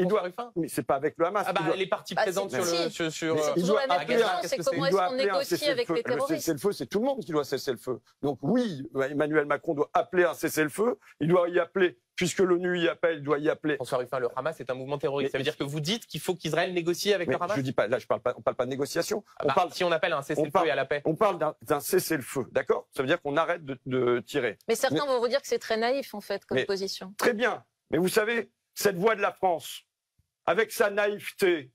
Mais c'est pas avec le Hamas. Les parties présentes sur il doit appeler c'est comment est-ce qu'on négocie avec les terroristes? Le cessez-le-feu, c'est tout le monde qui doit cesser le feu. Donc oui, Emmanuel Macron doit appeler un cessez-le-feu. Il doit y appeler. Puisque l'ONU y appelle, il doit y appeler. François Ruffin, le Hamas est un mouvement terroriste. Ça veut dire que vous dites qu'il faut qu'Israël négocie avec le Hamas? Je dis pas, là, on parle pas de négociation. Si on appelle un cessez-le-feu et à la paix. On parle d'un cessez-le-feu, d'accord? Ça veut dire qu'on arrête de tirer. Mais certains vont vous dire que c'est très naïf, en fait, comme position. Très bien. Mais vous savez, cette voix de la France, avec sa naïveté,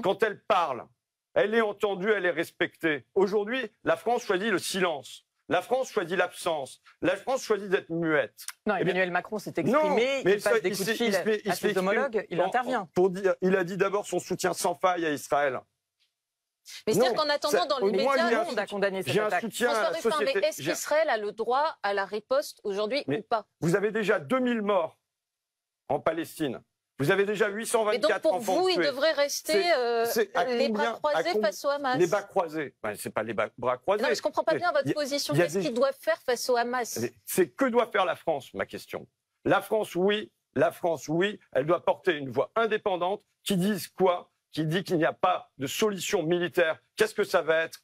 quand elle parle, elle est entendue, elle est respectée. Aujourd'hui, la France choisit le silence. La France choisit l'absence. La France choisit d'être muette. Non, Emmanuel Macron s'est exprimé, il passe des coups de fil à ses homologues, il intervient. Il a dit d'abord son soutien sans faille à Israël. Mais c'est-à-dire qu'en attendant, dans les médias, on a condamné cette attaque. François Ruffin, mais est-ce qu'Israël a le droit à la riposte aujourd'hui ou pas? Vous avez déjà 2000 morts en Palestine. Vous avez déjà 824 enfants. Et donc pour vous, il devrait rester les bras croisés face au Hamas. Les bras croisés. C'est pas les bras croisés. Non, mais je comprends pas bien votre position. Qu'est-ce qu'ils doivent faire face au Hamas? C'est que doit faire la France, ma question. La France, oui, elle doit porter une voix indépendante qui dise quoi? Qui dit qu'il n'y a pas de solution militaire. Qu'est-ce que ça va être?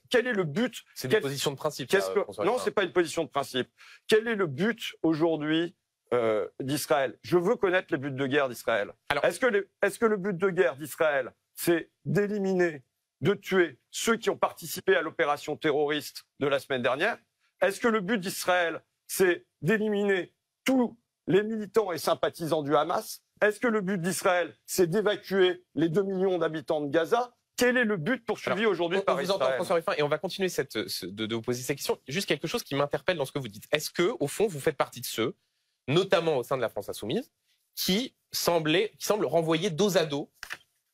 Quel est le but? C'est une position de principe. Non, c'est pas une position de principe. Quel est le but aujourd'hui d'Israël? Je veux connaître les buts de guerre d'Israël. Est-ce que le but de guerre d'Israël, c'est d'éliminer, de tuer ceux qui ont participé à l'opération terroriste de la semaine dernière? Est-ce que le but d'Israël, c'est d'éliminer tous les militants et sympathisants du Hamas? Est-ce que le but d'Israël, c'est d'évacuer les 2 millions d'habitants de Gaza? Quel est le but poursuivi aujourd'hui par Israël? On vous entend, François Ruffin, et on va continuer de vous poser cette question. Juste quelque chose qui m'interpelle dans ce que vous dites. Est-ce que, au fond, vous faites partie de ceux, notamment au sein de la France Insoumise, qui semblent renvoyer dos à dos,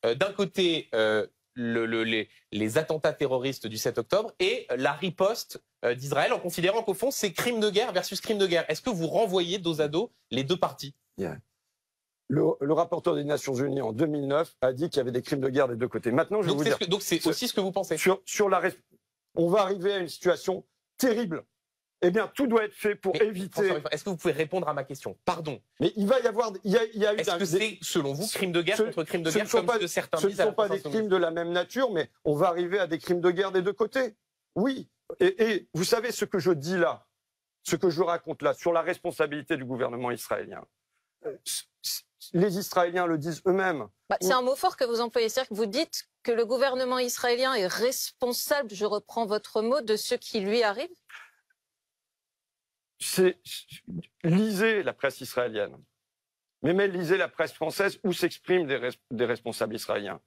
d'un côté, les attentats terroristes du 7 octobre et la riposte d'Israël, en considérant qu'au fond, c'est crime de guerre versus crime de guerre. Est-ce que vous renvoyez dos à dos les deux parties? Le rapporteur des Nations Unies en 2009 a dit qu'il y avait des crimes de guerre des deux côtés. Maintenant, je vais vous dire. Donc c'est aussi ce que vous pensez. On va arriver à une situation terrible. Eh bien, tout doit être fait pour éviter. Est-ce que vous pouvez répondre à ma question? Pardon. Mais il va y avoir. Est-ce que c'est, selon vous, crime de guerre contre crime de guerre, comme ce que certains disent? Ce ne sont pas des crimes de la même nature, mais on va arriver à des crimes de guerre des deux côtés. Oui. Et vous savez ce que je dis là, ce que je raconte là, sur la responsabilité du gouvernement israélien. Les Israéliens le disent eux-mêmes. C'est un mot fort que vous employez, c'est-à-dire que vous dites que le gouvernement israélien est responsable, je reprends votre mot, de ce qui lui arrive? Lisez la presse israélienne, mais même lisez la presse française où s'expriment des responsables israéliens.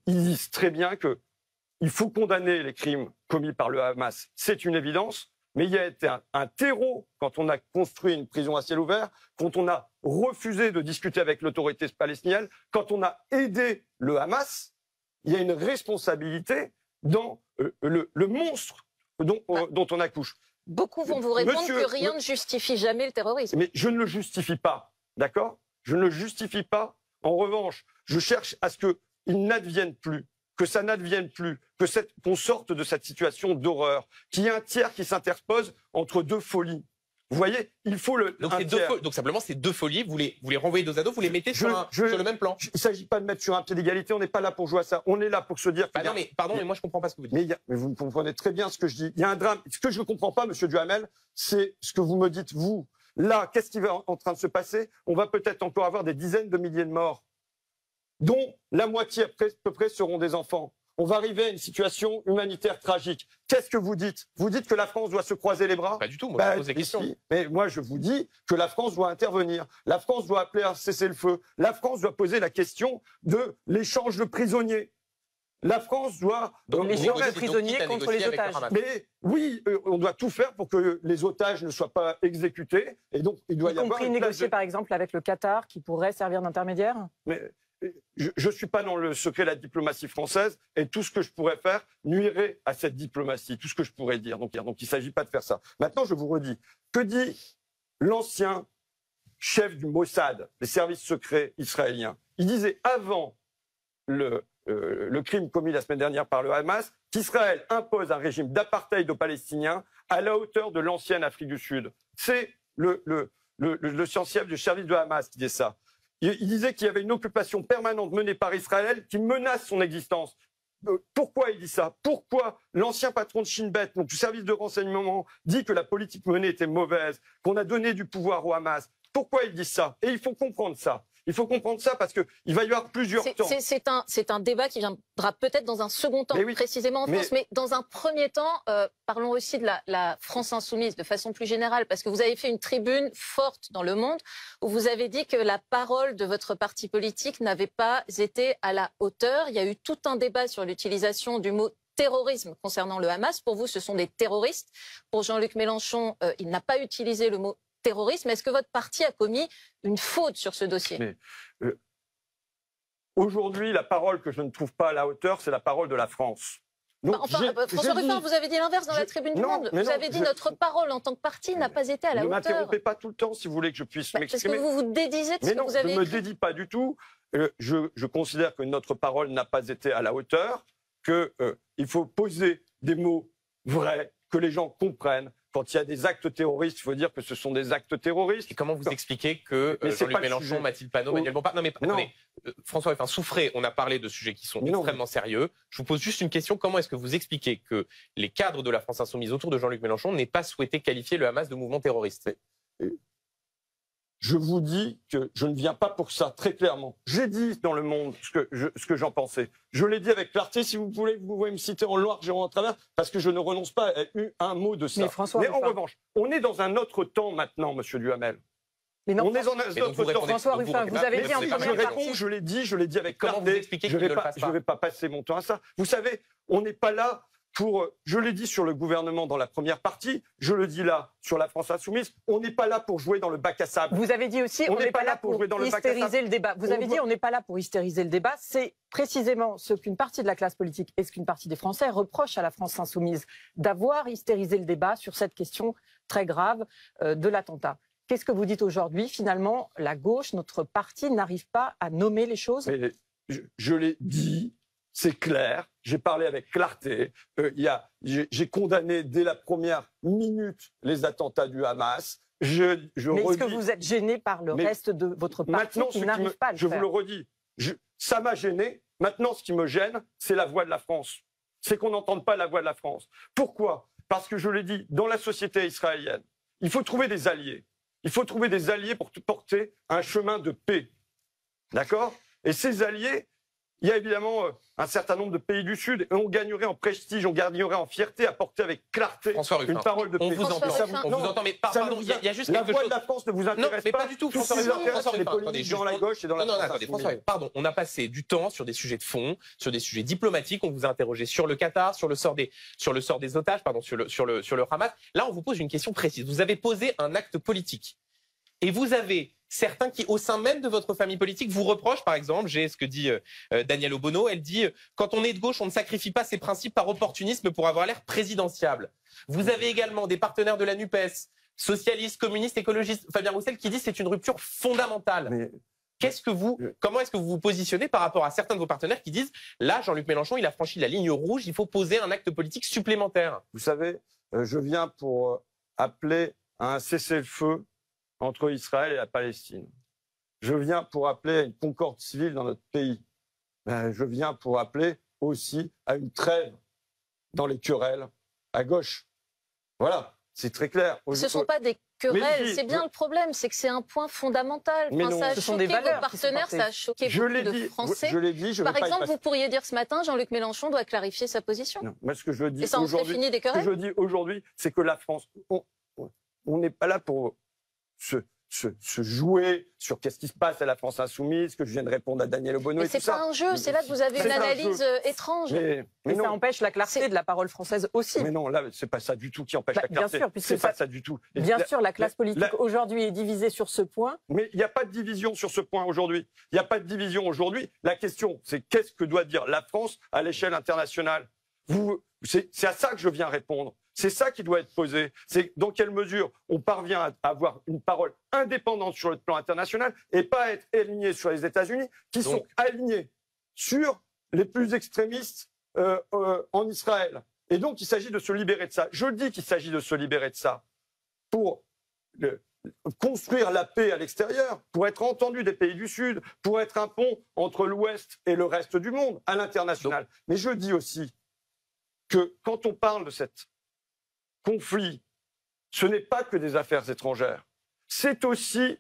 Ils disent très bien qu'il faut condamner les crimes commis par le Hamas. C'est une évidence. Mais il y a été un terreau quand on a construit une prison à ciel ouvert, quand on a refusé de discuter avec l'autorité palestinienne, quand on a aidé le Hamas. Il y a une responsabilité dans le monstre dont on accouche. Beaucoup vont vous répondre que rien ne justifie jamais le terrorisme. Mais je ne le justifie pas, d'accord? Je ne le justifie pas. En revanche, je cherche à ce qu'il n'advienne plus, que ça n'advienne plus, qu'on sorte de cette situation d'horreur, qu'il y ait un tiers qui s'interpose entre deux folies. Vous voyez, il faut donc simplement, ces deux folies, vous les renvoyez dos à dos, vous les mettez sur le même plan. Il ne s'agit pas de mettre sur un pied d'égalité, on n'est pas là pour jouer à ça. On est là pour se dire... Pardon, mais moi je ne comprends pas ce que vous dites. Mais vous comprenez très bien ce que je dis. Il y a un drame. Ce que je ne comprends pas, monsieur Duhamel, c'est ce que vous me dites, vous. Là, qu'est-ce qui va en train de se passer? On va peut-être encore avoir des dizaines de milliers de morts, dont la moitié à peu près seront des enfants. On va arriver à une situation humanitaire tragique. Qu'est-ce que vous dites? Vous dites que la France doit se croiser les bras? Pas du tout, moi je pose des questions. Mais moi je vous dis que la France doit intervenir. La France doit appeler à cesser le feu. La France doit poser la question de l'échange de prisonniers. La France doit... l'échange de prisonniers contre les otages. Mais oui, on doit tout faire pour que les otages ne soient pas exécutés. Et donc il doit y avoir... négocier par exemple avec le Qatar qui pourrait servir d'intermédiaire? Je ne suis pas dans le secret de la diplomatie française et tout ce que je pourrais faire nuirait à cette diplomatie, tout ce que je pourrais dire. Donc il ne s'agit pas de faire ça. Maintenant, je vous redis, que dit l'ancien chef du Mossad, des services secrets israéliens? Il disait avant le crime commis la semaine dernière par le Hamas qu'Israël impose un régime d'apartheid aux Palestiniens à la hauteur de l'ancienne Afrique du Sud. C'est le chef du service de Hamas qui dit ça. Il disait qu'il y avait une occupation permanente menée par Israël qui menace son existence. Pourquoi il dit ça? Pourquoi l'ancien patron de Shin Bet, donc du service de renseignement, dit que la politique menée était mauvaise, qu'on a donné du pouvoir au Hamas? Pourquoi il dit ça? Et il faut comprendre ça. Il faut comprendre ça parce qu'il va y avoir plusieurs temps. C'est un débat qui viendra peut-être dans un second temps, précisément en France. Mais dans un premier temps, parlons aussi de la France insoumise de façon plus générale, parce que vous avez fait une tribune forte dans Le Monde où vous avez dit que la parole de votre parti politique n'avait pas été à la hauteur. Il y a eu tout un débat sur l'utilisation du mot terrorisme concernant le Hamas. Pour vous, ce sont des terroristes. Pour Jean-Luc Mélenchon, il n'a pas utilisé le mot terrorisme. Est-ce que votre parti a commis une faute sur ce dossier? Aujourd'hui, la parole que je ne trouve pas à la hauteur, c'est la parole de la France. Donc, François Ruffin, vous avez dit l'inverse dans la tribune du Monde. Vous avez dit notre parole en tant que parti n'a pas été à la hauteur. Ne m'interrompez pas tout le temps si vous voulez que je puisse m'exprimer. Parce que vous vous dédisez de ce que vous avez écrit. Je ne me dédie pas du tout. Je considère que notre parole n'a pas été à la hauteur, qu'il faut poser des mots vrais, que les gens comprennent. Quand il y a des actes terroristes, il faut dire que ce sont des actes terroristes. Et comment vous expliquez que Jean-Luc Mélenchon, Mathilde Panot, Manuel Bompard... Non mais attendez, François Ruffin, souffrez, on a parlé de sujets qui sont extrêmement sérieux. Je vous pose juste une question, comment est-ce que vous expliquez que les cadres de la France Insoumise autour de Jean-Luc Mélenchon n'aient pas souhaité qualifier le Hamas de mouvement terroriste? Je vous dis que je ne viens pas pour ça, très clairement. J'ai dit dans Le Monde ce que j'en pensais. Je l'ai dit avec clarté, si vous voulez me citer en large et en travers, parce que je ne renonce pas à un mot de ça. Mais en revanche, on est dans un autre temps maintenant, monsieur Duhamel. Mais non, on est dans un autre temps. François Ruffin, vous avez dit en première partie... Je l'ai dit avec clarté. Je ne vais pas passer mon temps à ça. Vous savez, on n'est pas là... je l'ai dit sur le gouvernement dans la première partie, je le dis là sur la France Insoumise, on n'est pas là pour jouer dans le bac à sable. Vous avez dit aussi on n'est pas là pour hystériser le débat. Vous avez dit on n'est pas là pour hystériser le débat. C'est précisément ce qu'une partie de la classe politique et ce qu'une partie des Français reprochent à la France Insoumise, d'avoir hystérisé le débat sur cette question très grave de l'attentat. Qu'est-ce que vous dites aujourd'hui? Finalement, la gauche, notre parti, n'arrive pas à nommer les choses? Mais je l'ai dit. C'est clair, j'ai parlé avec clarté. J'ai condamné dès la première minute les attentats du Hamas. Mais est-ce que vous êtes gêné par le reste de votre parti qui n'arrive pas à le faire? Je vous le redis, ça m'a gêné. Maintenant, ce qui me gêne, c'est la voix de la France. C'est qu'on n'entende pas la voix de la France. Pourquoi? Parce que je l'ai dit, dans la société israélienne, il faut trouver des alliés. Il faut trouver des alliés pour porter un chemin de paix. D'accord? Et ces alliés... Il y a évidemment un certain nombre de pays du Sud et on gagnerait en prestige, on gagnerait en fierté à porter avec clarté une parole de paix. On vous entend, mais pardon, il y a juste quelque chose... La voix de la France ne vous intéresse pas. Non, mais pas du tout, François Ruffin. Les politiques dans la gauche et dans la France. Attendez, François Ruffin, pardon, on a passé du temps sur des sujets de fond, sur des sujets diplomatiques, on vous a interrogé sur le Qatar, sur le sort des otages, pardon, sur le Hamas. Là, on vous pose une question précise. Vous avez posé un acte politique. Et vous avez certains qui, au sein même de votre famille politique, vous reprochent, par exemple, j'ai ce que dit Danielle Obono, elle dit « Quand on est de gauche, on ne sacrifie pas ses principes par opportunisme pour avoir l'air présidentiable ». Vous avez également des partenaires de la NUPES, socialistes, communistes, écologistes, Fabien Roussel, qui dit « C'est une rupture fondamentale ». Comment est-ce que vous vous positionnez par rapport à certains de vos partenaires qui disent « Là, Jean-Luc Mélenchon, il a franchi la ligne rouge, il faut poser un acte politique supplémentaire ». Vous savez, je viens pour appeler à un cessez-le-feu entre Israël et la Palestine. Je viens pour appeler à une concorde civile dans notre pays. Je viens pour appeler aussi à une trêve dans les querelles à gauche. Voilà, c'est très clair. Ce ne sont pas des querelles, c'est bien le problème, c'est que c'est un point fondamental. Ça a choqué vos partenaires, ça a choqué beaucoup de Français. Je l'ai dit, je Par exemple, vous pourriez dire ce matin, Jean-Luc Mélenchon doit clarifier sa position. Non, mais ce que je dis et ça en serait fini des querelles. Ce que je dis aujourd'hui, c'est que la France, on n'est pas là pour se jouer sur qu'est-ce qui se passe à la France Insoumise, que je viens de répondre à Danielle Obono. Mais c'est pas un jeu, c'est là que vous avez une analyse étrange. Mais ça empêche la clarté de la parole française aussi. Mais non, là, c'est pas ça du tout qui empêche la clarté. Bien sûr, c'est pas ça du tout. Bien sûr, la classe politique aujourd'hui est divisée sur ce point. Mais il n'y a pas de division sur ce point aujourd'hui. Il n'y a pas de division aujourd'hui. La question, c'est qu'est-ce que doit dire la France à l'échelle internationale? C'est à ça que je viens répondre. C'est ça qui doit être posé. C'est dans quelle mesure on parvient à avoir une parole indépendante sur le plan international et pas être aligné sur les États-Unis qui sont alignés sur les plus extrémistes en Israël. Et donc, il s'agit de se libérer de ça. Je dis qu'il s'agit de se libérer de ça pour construire la paix à l'extérieur, pour être entendu des pays du Sud, pour être un pont entre l'Ouest et le reste du monde à l'international. Mais je dis aussi que quand on parle de cette conflit, ce n'est pas que des affaires étrangères. C'est aussi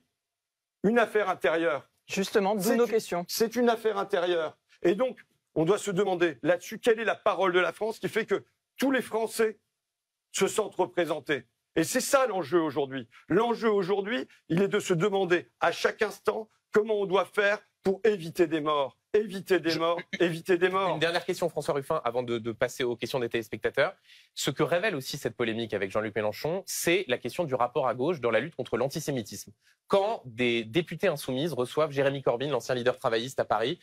une affaire intérieure Justement, d'où nos questions. C'est une affaire intérieure. Et donc, on doit se demander là-dessus quelle est la parole de la France qui fait que tous les Français se sentent représentés. Et c'est ça l'enjeu aujourd'hui. L'enjeu aujourd'hui, il est de se demander à chaque instant comment on doit faire pour éviter des morts. Éviter des morts, éviter des morts. Une dernière question, François Ruffin, avant de passer aux questions des téléspectateurs. Ce que révèle aussi cette polémique avec Jean-Luc Mélenchon, c'est la question du rapport à gauche dans la lutte contre l'antisémitisme. Quand des députés insoumises reçoivent Jérémy Corbyn, l'ancien leader travailliste à Paris,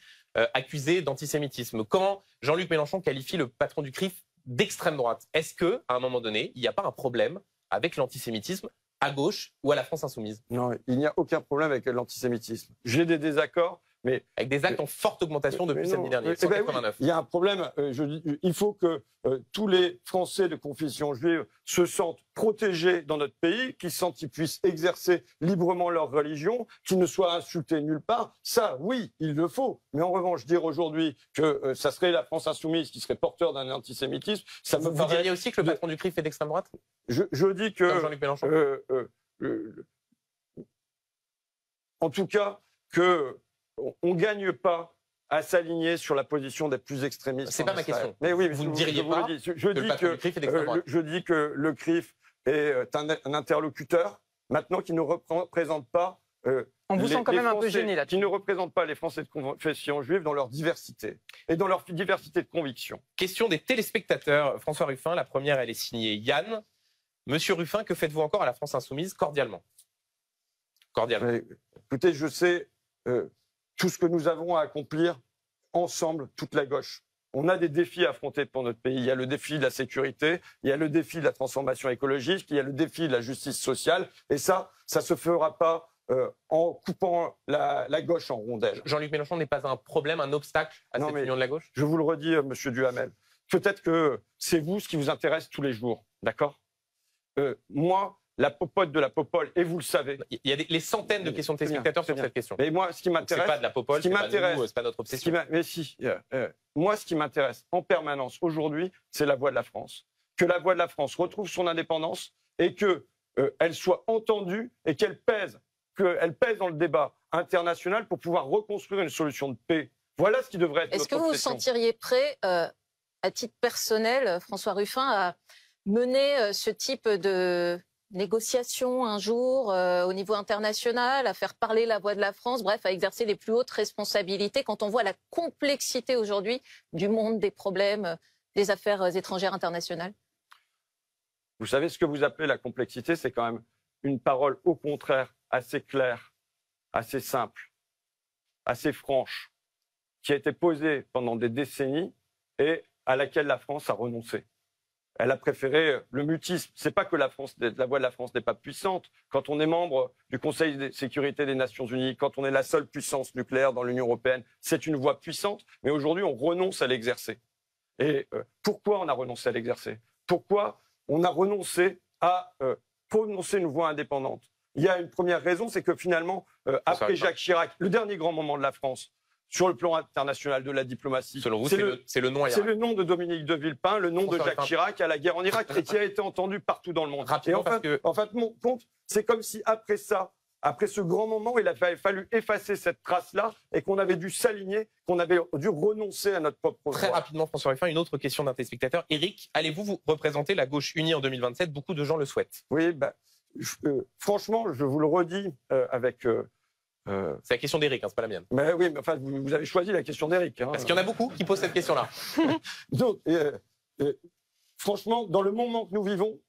accusé d'antisémitisme. Quand Jean-Luc Mélenchon qualifie le patron du CRIF d'extrême droite. Est-ce qu'à un moment donné, il n'y a pas un problème avec l'antisémitisme à gauche ou à la France insoumise? Non, il n'y a aucun problème avec l'antisémitisme. J'ai des désaccords, mais... Avec des actes en forte augmentation depuis samedi dernier, 189. Oui, il y a un problème. Il faut que tous les Français de confession juive se sentent protégés dans notre pays, qu'ils sentent qu'ils puissent exercer librement leur religion, qu'ils ne soient insultés nulle part. Ça, oui, il le faut. Mais en revanche, dire aujourd'hui que ça serait la France insoumise qui serait porteur d'un antisémitisme, ça me paraît... Vous diriez aussi que le patron du CRIF est d'extrême droite? Je dis que... Comme Jean-Luc Mélenchon. En tout cas, qu'on ne gagne pas à s'aligner sur la position des plus extrémistes. C'est pas ma question. Mais oui, vous ne diriez pas je dis que le CRIF est un interlocuteur, maintenant qui ne représente pas... On vous sent quand même un peu gêné là-dessus. Qui ne représente pas les Français de confession juive dans leur diversité et dans leur diversité de convictions. Question des téléspectateurs. François Ruffin, la première, elle est signée Yann. Monsieur Ruffin, que faites-vous encore à la France insoumise? Cordialement. Cordialement. Écoutez, je sais tout ce que nous avons à accomplir ensemble, toute la gauche. On a des défis à affronter pour notre pays. Il y a le défi de la sécurité, il y a le défi de la transformation écologique, il y a le défi de la justice sociale. Et ça se fera pas en coupant la gauche en rondelles. Jean-Luc Mélenchon n'est pas un problème, un obstacle à cette union de la gauche? Je vous le redis, monsieur Duhamel. Peut-être que c'est vous ce qui vous intéresse tous les jours, d'accord? Moi, la popote de la popole, et vous le savez. Il y a les centaines de questions de téléspectateurs sur cette question. Mais moi, ce qui m'intéresse... C'est pas de la popole, c'est pas notre obsession. Mais si, moi, ce qui m'intéresse en permanence aujourd'hui, c'est la voix de la France. Que la voix de la France retrouve son indépendance et qu'elle soit entendue et qu'elle pèse dans le débat international pour pouvoir reconstruire une solution de paix. Voilà ce qui devrait être notre obsession. Est-ce que vous vous sentiriez prêt, à titre personnel, François Ruffin, à mener ce type de négociation un jour au niveau international, à faire parler la voix de la France, bref, à exercer les plus hautes responsabilités quand on voit la complexité aujourd'hui du monde, des problèmes, des affaires étrangères internationales? Vous savez ce que vous appelez la complexité, c'est quand même une parole au contraire assez claire, assez simple, assez franche, qui a été posée pendant des décennies et à laquelle la France a renoncé. Elle a préféré le mutisme. C'est pas que la voix de la France n'est pas puissante. Quand on est membre du Conseil de sécurité des Nations Unies, quand on est la seule puissance nucléaire dans l'Union européenne, c'est une voix puissante. Mais aujourd'hui, on renonce à l'exercer. Et pourquoi on a renoncé à l'exercer? Pourquoi on a renoncé à prononcer une voix indépendante? Il y a une première raison, c'est que finalement, après Jacques Chirac, le dernier grand moment de la France, sur le plan international de la diplomatie. Selon vous, c'est le nom. C'est le nom de Dominique de Villepin, le nom de Jacques Chirac à la guerre en Irak, et qui a été entendu partout dans le monde. Et en fait, mon compte, c'est comme si après ça, après ce grand moment, il avait fallu effacer cette trace-là et qu'on avait dû s'aligner, qu'on avait dû renoncer à notre propre Très rapidement, François Ruffin, une autre question d'un téléspectateur. Éric, allez-vous représenter la gauche unie en 2027? Beaucoup de gens le souhaitent. Oui, franchement, je vous le redis avec... C'est la question d'Éric, c'est pas la mienne. Mais oui, mais enfin, vous avez choisi la question d'Éric. Parce qu'il y en a beaucoup qui posent cette question-là. Donc, franchement, dans le moment que nous vivons,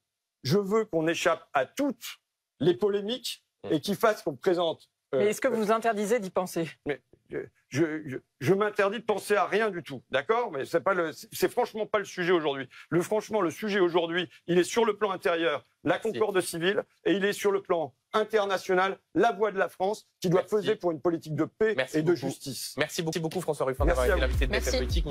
je veux qu'on échappe à toutes les polémiques et qu'il fasse qu'on présente... Mais est-ce que vous interdisez d'y penser? Mais je m'interdis de penser à rien du tout, d'accord? Mais c'est franchement pas le sujet aujourd'hui. Franchement, le sujet aujourd'hui, il est sur le plan intérieur, la concorde civile, et il est sur le plan international, la voix de la France, qui doit peser pour une politique de paix et de justice. Merci beaucoup, François Ruffin, d'avoir été l'invité de BFM Politique.